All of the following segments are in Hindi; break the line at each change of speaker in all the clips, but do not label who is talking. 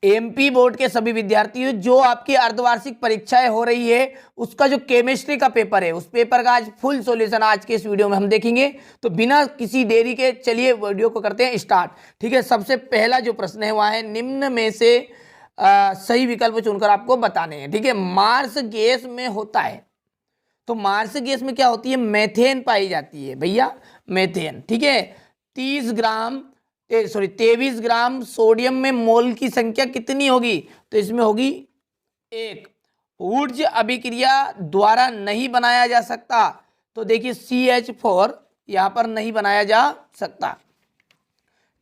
एमपी बोर्ड के सभी विद्यार्थियों, जो आपकी अर्धवार्षिक परीक्षाएं हो रही है उसका जो केमिस्ट्री का पेपर है, उस पेपर का आज फुल सॉल्यूशन आज के इस वीडियो में हम देखेंगे। तो बिना किसी देरी के चलिए वीडियो को करते हैं स्टार्ट। ठीक है, सबसे पहला जो प्रश्न है वह है निम्न में से सही विकल्प चुनकर आपको बताने हैं। ठीक है, मार्स गैस में होता है, तो मार्स गैस में क्या होती है, मेथेन पाई जाती है भैया, मेथेन। ठीक है, 23 ग्राम सोडियम में मोल की संख्या कितनी होगी, तो इसमें होगी 1। ऊर्ज अभिक्रिया द्वारा नहीं बनाया जा सकता, तो देखिए CH4 यहां पर नहीं बनाया जा सकता।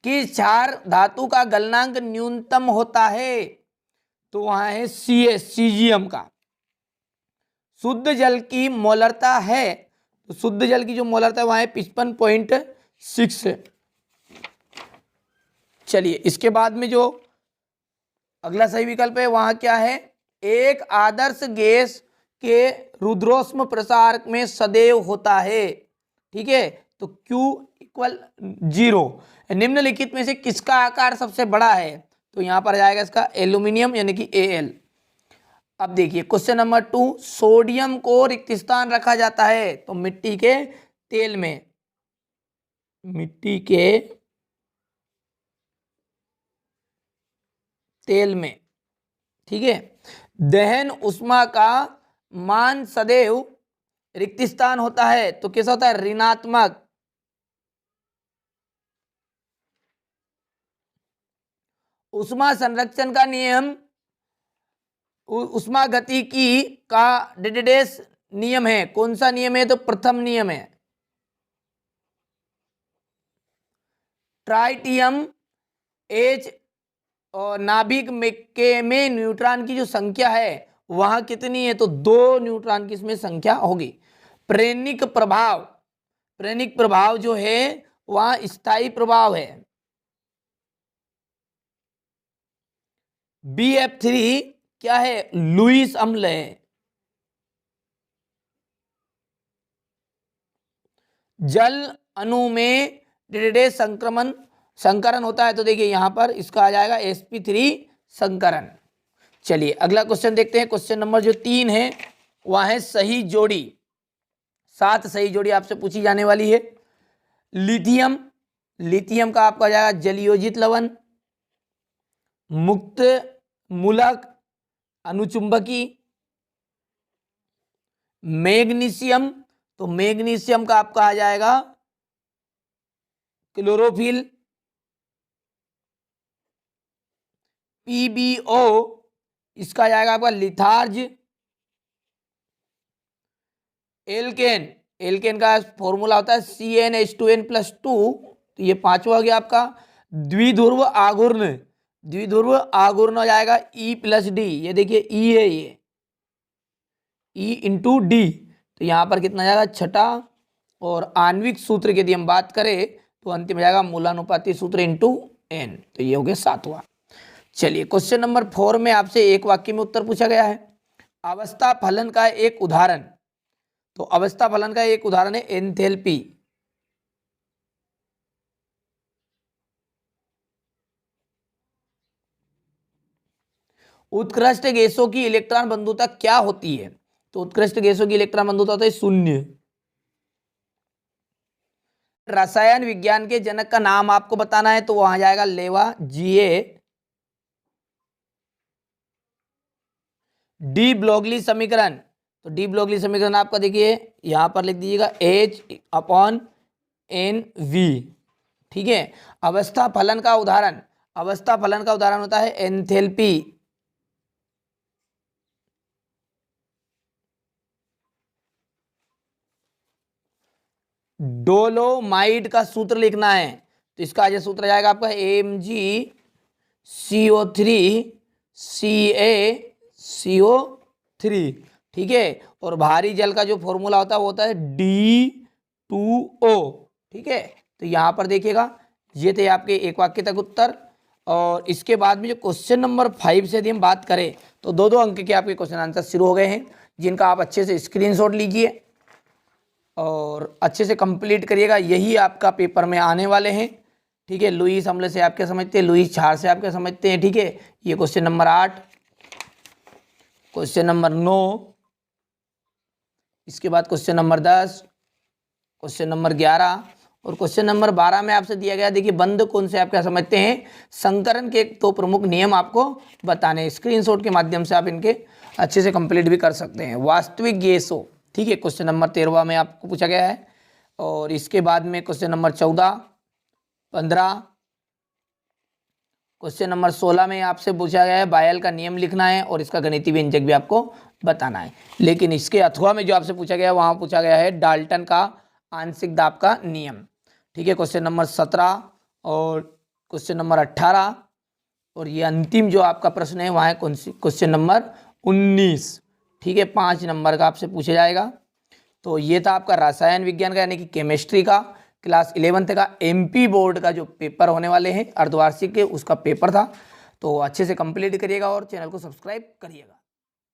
किस क्षार धातु का गलनांक न्यूनतम होता है, तो वहां है सीजियम का। शुद्ध जल की मोलरता है, तो शुद्ध जल की जो मोलरता है वहां है 55.6। चलिए इसके बाद में जो अगला सही विकल्प है वहां क्या है, एक आदर्श गैस के रुद्रोष्म प्रसार में सदैव होता है। ठीक है, तो Q = 0। निम्नलिखित में से किसका आकार सबसे बड़ा है, तो यहां पर जाएगा इसका एल्यूमिनियम यानी कि Al। अब देखिए क्वेश्चन नंबर 2, सोडियम को रिक्त स्थान रखा जाता है, तो मिट्टी के तेल में, मिट्टी के तेल में। ठीक है, दहन उष्मा का मान सदैव रिक्त स्थान होता है, तो कैसा होता है, ऋणात्मक। उष्मा संरक्षण का नियम उष्मा गतिकी का डेडेस नियम है, कौन सा नियम है, तो प्रथम नियम है। ट्राइटियम H और नाभिक में न्यूट्रॉन की जो संख्या है वहां कितनी है, तो 2 न्यूट्रॉन की इसमें संख्या होगी। प्रेरणिक प्रभाव जो है वहां स्थायी प्रभाव है। BF3 क्या है, लुईस अम्ल है। जल अणु में डेडेस संकरण होता है, तो देखिए यहां पर इसका आ जाएगा sp3 संकरण। चलिए अगला क्वेश्चन देखते हैं। क्वेश्चन नंबर जो 3 है वह है सही जोड़ी। 7 सही जोड़ी आपसे पूछी जाने वाली है। लिथियम का आपका आ जाएगा जलयोजित लवण, मुक्त मूलक, अनुचुंबकी। मैग्नीशियम, तो मैग्नीशियम का आपका आ जाएगा क्लोरोफिल। PbO इसका आ जाएगा आपका लिथार्ज। एल्केन का फॉर्मूला होता है CnH2n+2, तो ये 5वां हो गया आपका। द्विध्रुव आघूर्ण हो जाएगा E+D। ये देखिए E है, ये E×D, तो यहाँ पर कितना जाएगा 6ठा। और आणविक सूत्र की यदि हम बात करें तो अंतिम जाएगा मूलानुपाती सूत्र × N, तो ये हो गया 7वां। चलिए क्वेश्चन नंबर 4 में आपसे एक वाक्य में उत्तर पूछा गया है। अवस्था फलन का एक उदाहरण, तो अवस्था फलन का एक उदाहरण है एंथैल्पी। उत्कृष्ट गैसों की इलेक्ट्रॉन बंधुता क्या होती है, तो उत्कृष्ट गैसों की इलेक्ट्रॉन बंधुता होता है 0। रसायन विज्ञान के जनक का नाम आपको बताना है, तो वहां जाएगा लेवा GA। डी ब्लॉगली समीकरण, तो डी ब्लॉगली समीकरण आपका देखिए यहां पर लिख दीजिएगा H/NV। ठीक है, अवस्था फलन का उदाहरण होता है एंथैल्पी। डोलोमाइड का सूत्र लिखना है, तो इसका जो सूत्र जाएगा आपका MgCO3CaCO3। ठीक है, और भारी जल का जो फॉर्मूला होता है वो होता है D2O। ठीक है, तो यहां पर देखिएगा ये थे आपके एक वाक्य तक उत्तर। और इसके बाद में जो क्वेश्चन नंबर 5 से यदि हम बात करें तो 2-2 अंक के आपके क्वेश्चन आंसर शुरू हो गए हैं, जिनका आप अच्छे से स्क्रीनशॉट लीजिए और अच्छे से कंप्लीट करिएगा। यही आपका पेपर में आने वाले हैं। ठीक है, लुईस अम्ल से आप क्या समझते हैं, लुईस क्षार से आप क्या समझते हैं। ठीक है, ये क्वेश्चन नंबर 8, क्वेश्चन नंबर 9, इसके बाद क्वेश्चन नंबर 10, क्वेश्चन नंबर 11 और क्वेश्चन नंबर 12 में आपसे दिया गया, देखिए बंद कौन से आप क्या समझते हैं, संकरण के 2 प्रमुख नियम आपको बताने। स्क्रीनशॉट के माध्यम से आप इनके अच्छे से कंप्लीट भी कर सकते हैं। वास्तविक गैसों, ठीक है, क्वेश्चन नंबर 13 में आपको पूछा गया है। और इसके बाद में क्वेश्चन नंबर 14, 15, क्वेश्चन नंबर 16 में आपसे पूछा गया है बायल का नियम लिखना है और इसका गणितीय व्यंजक भी आपको बताना है। लेकिन इसके अथवा में जो आपसे पूछा गया है वहाँ पूछा गया है डाल्टन का आंशिक दाब का नियम। ठीक है, क्वेश्चन नंबर 17 और क्वेश्चन नंबर 18 और ये अंतिम जो आपका प्रश्न है वहाँ है क्वेश्चन नंबर 19। ठीक है, 5 नंबर का आपसे पूछा जाएगा। तो ये था आपका रसायन विज्ञान का यानी कि केमिस्ट्री का क्लास 11th का MP बोर्ड का जो पेपर होने वाले हैं अर्धवार्षिक के, उसका पेपर था। तो अच्छे से कंप्लीट करिएगा और चैनल को सब्सक्राइब करिएगा।